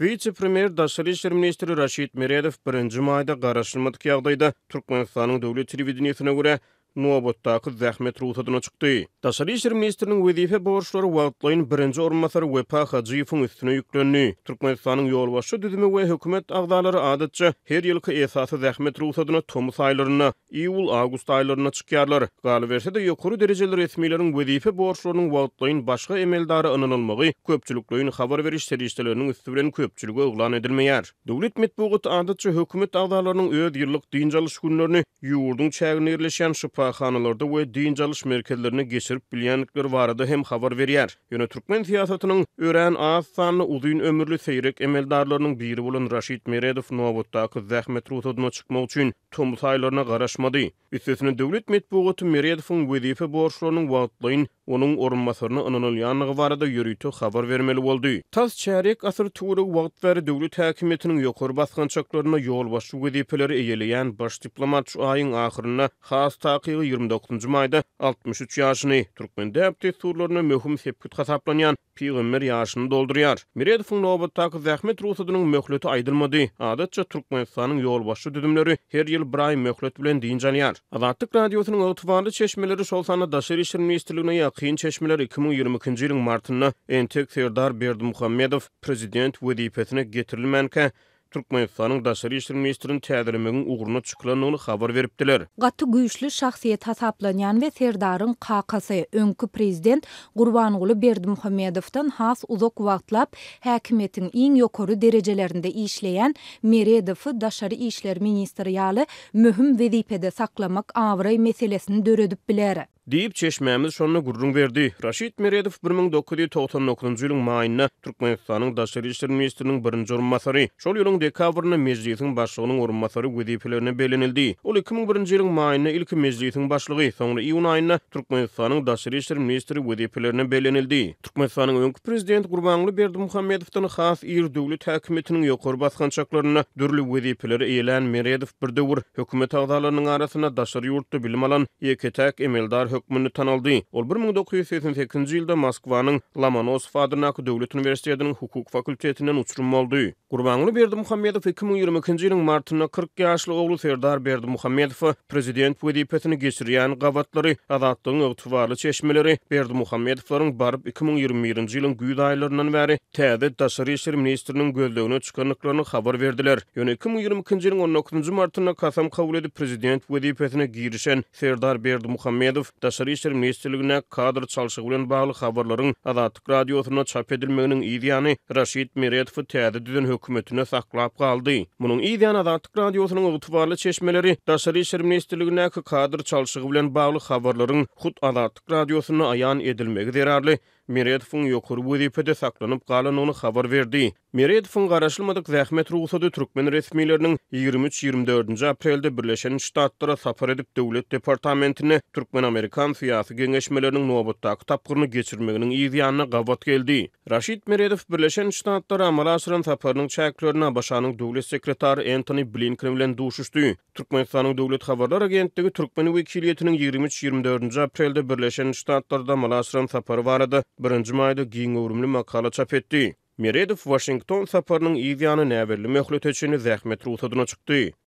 Vice-premier Daşary işler ministri Raşid Meredow 1-nji maýda garaşylmadyk ýagdaýda Türkmenistanyň döwlet telewizionasyna görä Nuwabotdaky zähmet ruhsatyna çykdy. Daşary işler ministriniň wezife borçlary wagtlaýyn 1-nji orunmasary Wepa Hajiýewiň üstüne ýüklenýär. Türkmenistanyň ýolbaşçy düzümi we hökümet agdalary adatça her ýylky esasy zähmet ruhsatyna tomus aýlaryna, iýul-awgust aýlaryna çykýarlar. Galy berse-de ýokary derejeli resmiýleriň wezife borçlarynyň wagtlaýyn başga emeldary ynanylmagy köpçülikleýin habar beriş serişdeleriniň üstü bilen köpçüligi oglan edilmeýär. Döwlet medeniýeti adatça hökümet agdalarynyň öz ýyllyk din çalyş günlerini ýurduň çägine ýerleşen şypaxanalarda we din çalyş merkezlerine geçirip bilýänlikleri barada hem habar berýär. Ýöne türkmen siýasatynyň ören az sanly uzun ömürli seýrek emeldarlarynyň biri bolan Raşid Meredow Nuwabotdaky zähmet ruhsatyna çykmak üçin tomus aýlaryna garaşmady. Üstesine döwlet medeniýeti Meredowyň wezife borçlarynyň wagtlaýyn onun orunmasaryny ananylýanlygy barada ýörüýte habar bermeli boldy. Tas çärek asyr tury wagt bäri döwlet häkimetiniň ýokary baskançaklaryna ýolbaşçy wezifeleri eýeleýän baş diplomat şu aýyň ahyryna has takygy 29-njy maýda 63 ýaşyny türkmen däpdetçilerine möhüm sepkit hasaplanýan Peygamber ýaşyny doldurýar. Meredowyň Nuwabotdaky zähmet ruhsatynyň möhleti aýdylmady. Adatça Türkmenistanyň ýolbaşçy düzümleri her ýyl bir aý möhlet bilen diň jalýar. Azatlyk radiosynyň ygtybarly çeşmeleri şol sany Daşary işler ministrligine ýakyn çeşmeler 2020-nji ýylyň martyna entek Serdar Berdimuhammedow prezident wezifesine getirilmänkä Türkmenistanyň Daşary işler ministriniň täzirlemegin uğruna çykylanyny habar beripdiler. Gaty güýçli şahsiýet hasaplanýan we Serdaryň kakasy öňkü prezident Gurbanuly Berdimuhammedowdan has uzak wagtlap häkimetiň iň ýokary derejelerinde işleýän Meredowy Daşary işler ministri ýaly möhüm wezifede saklamak awry meselesini döredip biler. Diýip çeşmämiz şonu gurrun berdi. Raşid Meredow 1999-njy ýylyň maýyna Türkmenistanyň Daşary işler ministriniň 1-nji orunmasary, şol ýylyň dekabryna mejlisiň başlygynyň orunmasary wezifelerine belenildi. Ol 2001-nji ýylyň maýyna ilki mejlisiň başlygy, soňra iýun aýyna Türkmenistanyň Daşary işler ministri wezifelerine belenildi. Türkmenistanyň öňkü prezident Gurbanuly Berdimuhammedowdan has ir döwlet häkimetiniň ýokary baskançaklaryna dürli wezifeleri eýelen Meredow bir döwür hökümet agdalarynyň arasyna Daşary ýurtda bilim alan ýeketäk emeldar hökmüni tanaldy. Ol 1988-nji ýylda Moskwanyň Lomonosov adynaky döwlet universitetiniň hukuk fakultetinden uçurum boldy. Gurbanuly Berdimuhammedow 2022-nji ýylyň martyna 40 ýaşly ogly Serdar Berdimuhammedow prezident wezifesini geçirýän gawatlary, azatlygyň ygtybarly çeşmeleri Berdimuhammedowyň baryp 2021-nji ýylyň güýz aýlaryndan bäri täze Daşary işler ministriniň gözlegine çykanlyklaryny habar berdiler. Ýöne 2022-nji ýylyň 19-njy martyna kasam kabul edip prezident wezifesine girişen Serdar Berdimuhammedow Daşary işler ministrligine kadr çalşygy bilen bagly habarlaryň Azatlyk radiosyna çap edilmeginiň ýa-ni Raşid Meredow täze düzen hökümetine saklap galdy. Munyň ýa-ni Azatlyk radiosynyň ygtybarly çeşmeleri Daşary işler ministrligine kadr çalşygy bilen bagly habarlaryň hut Azatlyk radiosyna aýan edilmegi zerarly Meredowyň ýokary wezifede saklanyp galanyny habar berdi. Meredowyň garaşylmadyk zähmet ruhsaty türkmen resmiýetleriniň 23-24 aprelde Birleşen Ştatlara sapar edip döwlet departamentine Türkmen-Amerikan syýasy geňeşmeleriniň Nuwabotdaky tapgyryny geçirmeginiň ýa-ni gawat geldi. Raşid Meredow Birleşen Ştatlara amala aşyran saparynyň çäklerini başanyň döwlet sekretary Anthony Blinken bilen duşuşdy. Türkmenistanyň döwlet habarlar agentligi Türkmen wekiliýetiniň 23-24 aprelde Birleşen Ştatlarda amala aşyran sapary barada 1-nji maýda giň öwrümli makala çap etdi. Meredow Washington saparynyň ýa-ni näberli möhlet üçin zähmet ruhsatyna çykdy.